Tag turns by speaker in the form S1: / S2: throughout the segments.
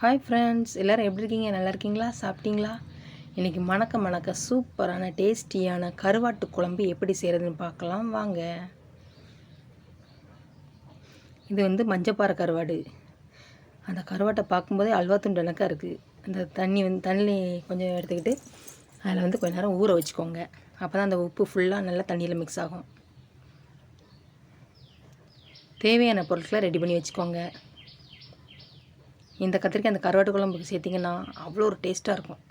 S1: Hi friends, எல்லோரும் எப்படி இருக்கீங்க? நல்லா இருக்கீங்களா? சாப்பிட்டீங்களா? இன்றைக்கி மணக்க மணக்க சூப்பரான டேஸ்டியான கருவாட்டு குழம்பு எப்படி செய்கிறதுன்னு பார்க்கலாம் வாங்க. இது மஞ்சப்பாறை கருவாடு. அந்த கருவாட்டை பார்க்கும்போதே அல்வா துண்டு எனக்காக இருக்குது. அந்த தண்ணி கொஞ்சம் எடுத்துக்கிட்டு அதில் கொஞ்ச நேரம் ஊற வச்சுக்கோங்க. அப்போ தான் அந்த உப்பு ஃபுல்லாக நல்லா தண்ணியில் மிக்ஸ் ஆகும். தேவையான பொருட்களை ரெடி பண்ணி வச்சுக்கோங்க. இந்த கத்திரிக்காய் அந்த கருவாட்டு குழம்புக்கு சேர்த்திங்கன்னா அவ்வளோ ஒரு டேஸ்ட்டாக இருக்கும்.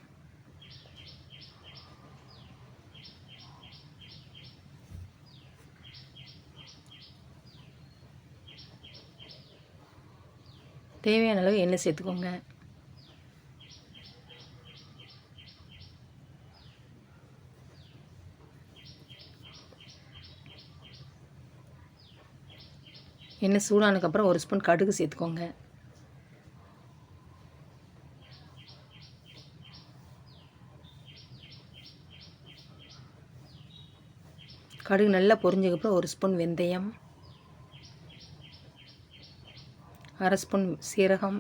S1: தேவையான அளவு எண்ணெய் சேர்த்துக்கோங்க. எண்ணெய் சூடானதுக்கப்புறம் ஒரு ஸ்பூன் கடுகு சேர்த்துக்கோங்க. கடுகு நல்லா பொரிஞ்சதுக்கப்புறம் ஒரு ஸ்பூன் வெந்தயம், அரை ஸ்பூன் சீரகம்,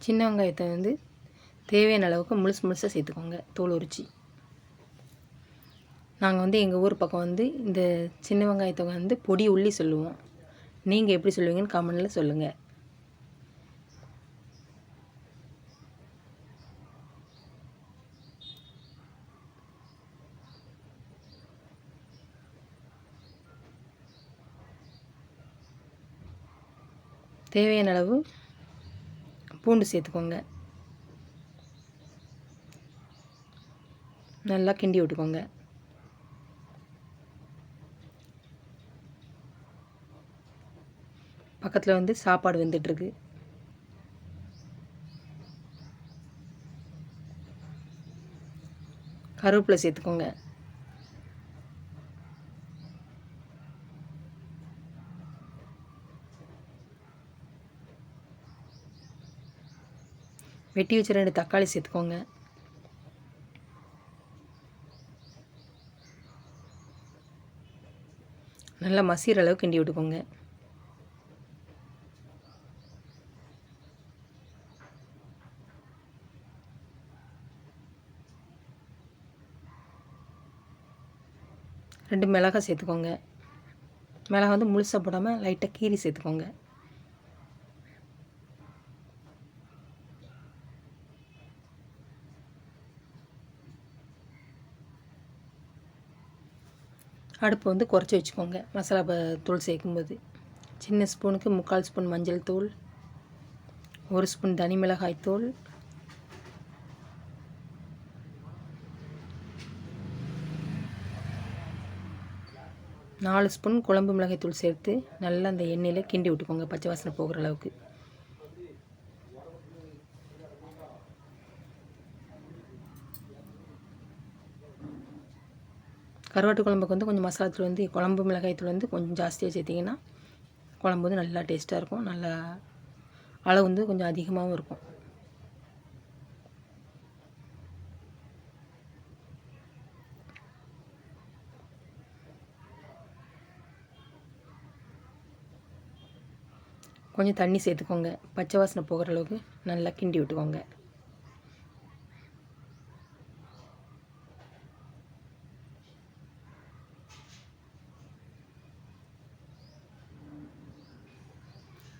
S1: சின்ன வெங்காயத்தை தேவையான அளவுக்கு முழுசாக சேர்த்துக்கோங்க, தோல் உரிச்சி. நாங்கள் எங்கள் ஊர் பக்கம் இந்த சின்ன வெங்காயத்தை பொடி உள்ளி சொல்லுவோம். நீங்கள் எப்படி சொல்லுவீங்கன்னு கமெண்டில் சொல்லுங்கள். தேவையான அளவு பூண்டு சேர்த்துக்கோங்க. நல்லா கிண்டி விட்டுக்கோங்க. பக்கத்தில் சாப்பாடு வெந்துட்டுருக்கு. கருவேப்பிலை சேர்த்துக்கோங்க. வெட்டி வச்ச 2 தக்காளி சேர்த்துக்கோங்க. நல்லா மசிகிற அளவுக்கு கிண்டி விட்டுக்கோங்க. ரெண்டு மிளகாய் சேர்த்துக்கோங்க. மிளகாய் முழுசாக போடாமல் லைட்டாக கீரி சேர்த்துக்கோங்க. அடுப்பு குறைச்சி வச்சுக்கோங்க. மசாலா தூள் சேர்க்கும்போது சின்ன ஸ்பூனுக்கு 3/4 ஸ்பூன் மஞ்சள் தூள், 1 ஸ்பூன் தனி மிளகாய் தூள், 4 ஸ்பூன் குழம்பு மிளகாய் தூள் சேர்த்து நல்லா அந்த எண்ணெயில் கிண்டி விட்டுக்கோங்க, பச்சை வாசனை போகிற அளவுக்கு. கருவாட்டு குழம்புக்கு கொஞ்சம் மசாலா தூள் குழம்பு மிளகாய் தூள் கொஞ்சம் ஜாஸ்தியாக சேர்த்திங்கன்னா குழம்பு நல்லா டேஸ்ட்டாக இருக்கும். நல்லா அளவு கொஞ்சம் அதிகமாகவும் இருக்கும். கொஞ்சம் தண்ணி சேர்த்துக்கோங்க. பச்சை வாசனை போகிற அளவுக்கு நல்லா கிண்டி விட்டுக்கோங்க.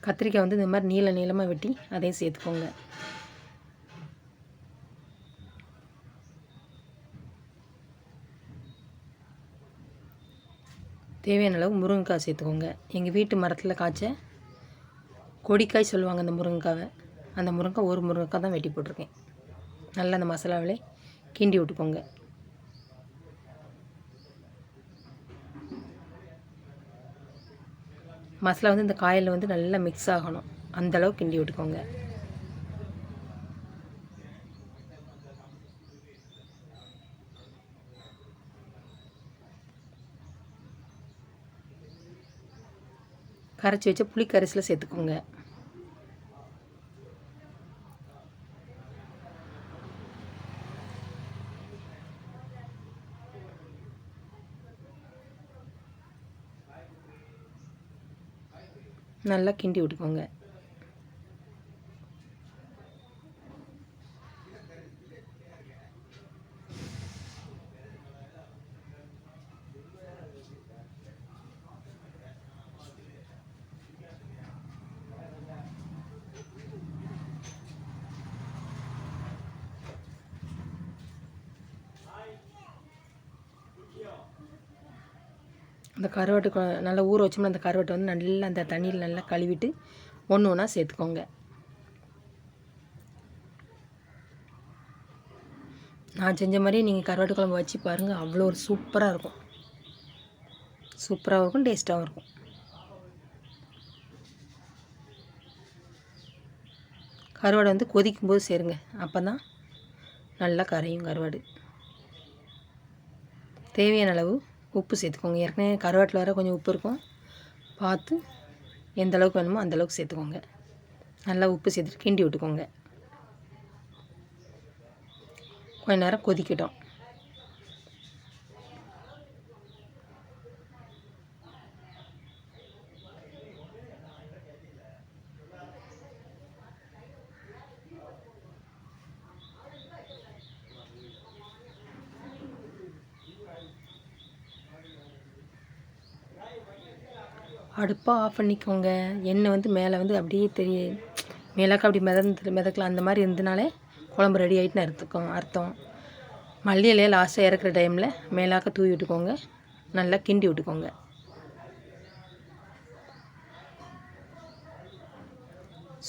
S1: கத்திரிக்காய் இந்த மாதிரி நீளமாக வெட்டி அதையும் சேர்த்துக்கோங்க. தேவையான அளவு முருங்கைக்காய் சேர்த்துக்கோங்க. எங்கள் வீட்டு மரத்தில் காய்ச்ச கொடிக்காய் சொல்லுவாங்க அந்த முருங்கைக்காவை. அந்த முருங்கைக்காய் ஒரு முருங்கைக்காய் தான் வெட்டி போட்டிருக்கேன். நல்லா அந்த மசாலாவிலே கிண்டி விட்டுக்கோங்க. மசாலா இந்த காயில் நல்லா மிக்ஸ் ஆகணும். அந்தளவு கிண்டி விட்டுக்கோங்க. கரைச்சி வச்ச புளி கரைசலை சேர்த்துக்கோங்க. நல்லா கிண்டி விட்டுக்கோங்க. அந்த கருவாட்டு நல்லா ஊற வச்சோம்னா அந்த கருவாட்டை வந்து நல்லா அந்த தண்ணியில் நல்லா கழுவிட்டு ஒன்று ஒன்றா சேர்த்துக்கோங்க. நான் செஞ்ச மாதிரி நீங்கள் கருவாட்டு குழம்பு வச்சு பாருங்கள், அவ்வளோ ஒரு சூப்பராக இருக்கும். சூப்பராகவும் இருக்கும், டேஸ்ட்டாகவும் இருக்கும். கருவாடை வந்து கொதிக்கும் போது சேருங்க, அப்போ தான் நல்லா கரையும் கருவாடு. தேவையான அளவு உப்பு சேர்த்துக்கோங்க. ஏற்கனவே கருவாட்டில் வர கொஞ்சம் உப்பு இருக்கும், பார்த்து எந்த அளவுக்கு வேணுமோ அந்தளவுக்கு சேர்த்துக்கோங்க. நல்லா உப்பு சேர்த்துட்டு கிண்டி விட்டுக்கோங்க. கொஞ்ச நேரம் கொதிக்கட்டும். அடுப்பை ஆஃப் பண்ணிக்கோங்க. எண்ணெய் வந்து மேலே வந்து அப்படியே மேலாக்க அப்படி மிதக்கலாம். அந்த மாதிரி இருந்தனாலே குழம்பு ரெடி ஆகிட்டுன்னு அர்த்தம். மல்லி இலையை லாஸ்ட்டாக இறக்குற டைமில் மேலாக்க தூவி விட்டுக்கோங்க. நல்லா கிண்டி விட்டுக்கோங்க.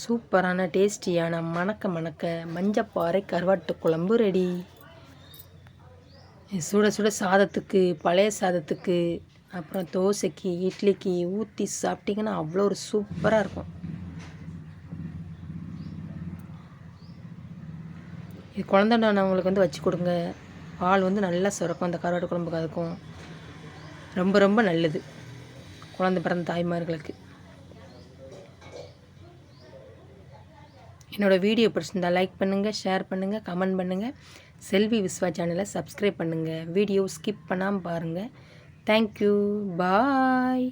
S1: சூப்பரான டேஸ்டியான மணக்க மஞ்சப்பாறை கருவாட்டு குழம்பு ரெடி. சுட சுட சாதத்துக்கு, பழைய சாதத்துக்கு, அப்புறம் தோசைக்கு, இட்லிக்கு ஊற்றி சாப்பிட்டிங்கன்னா அவ்வளோ ஒரு சூப்பராக இருக்கும். இது குழந்தைன்னவங்களுக்கு வந்து வச்சு கொடுங்க. பால் வந்து நல்லா சுரக்கும் அந்த கருவாட்டு குழம்புக்கு. அதுக்கும் ரொம்ப ரொம்ப நல்லது குழந்தை பிறந்த தாய்மார்களுக்கு. என்னோடய வீடியோ பிடிச்சிருந்தால் லைக் பண்ணுங்கள், ஷேர் பண்ணுங்கள், கமெண்ட் பண்ணுங்கள். செல்வி விஸ்வா சேனலை சப்ஸ்கிரைப் பண்ணுங்கள். வீடியோ ஸ்கிப் பண்ணாமல் பாருங்கள். தேங்க்யூ, பாய்.